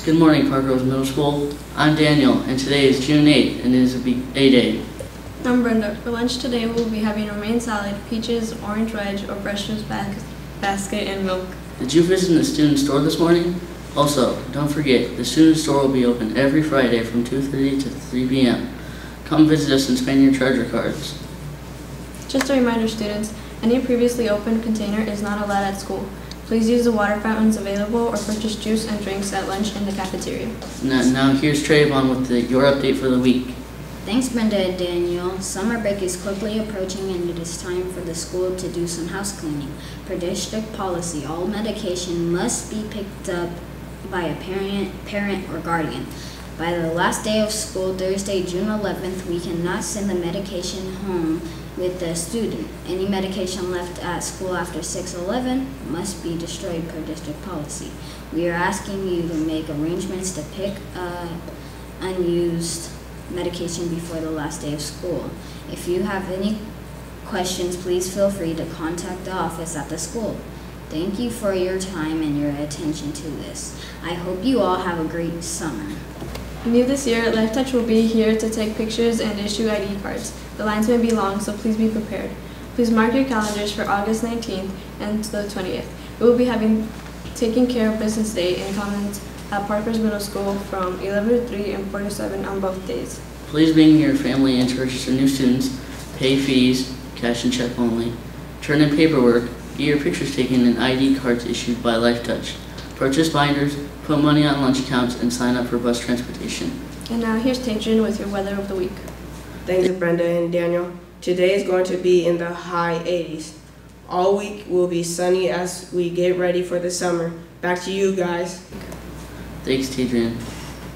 Good morning, Park Rose Middle School. I'm Daniel, and today is June 8th, and it is a day. I'm Brenda. For lunch today, we'll be having romaine salad, peaches, orange wedge, or fresh juice basket, and milk. Did you visit the student store this morning? Also, don't forget, the student store will be open every Friday from 2:30 to 3 p.m. Come visit us and spend your charger cards. Just a reminder, students, any previously opened container is not allowed at school. Please use the water fountains available or purchase juice and drinks at lunch in the cafeteria. Now here's Trayvon with your update for the week. Thanks, Brenda and Daniel. Summer break is quickly approaching and it is time for the school to do some house cleaning. Per district policy, all medication must be picked up by a parent or guardian. By the last day of school, Thursday, June 11th, we cannot send the medication home with the student. Any medication left at school after 6/11 must be destroyed per district policy. We are asking you to make arrangements to pick up unused medication before the last day of school. If you have any questions, please feel free to contact the office at the school. Thank you for your time and your attention to this. I hope you all have a great summer. New this year, Life Touch will be here to take pictures and issue ID cards. The lines may be long, so please be prepared. Please mark your calendars for August 19th and the 20th. We will be taking care of Business Day in Commons at Parkhurst Middle School from 11 to 3 and 4 to 7 on both days. Please bring your family in to register new students, pay fees, cash and check only, turn in paperwork, get your pictures taken, and ID cards issued by Life Touch. Purchase binders, put money on lunch accounts, and sign up for bus transportation. And now here's Tadrian with your weather of the week. Thanks, Brenda and Daniel. Today is going to be in the high 80s. All week will be sunny as we get ready for the summer. Back to you guys. Thanks, Tadrian.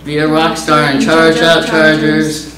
Be a rock star and charge up, Chargers.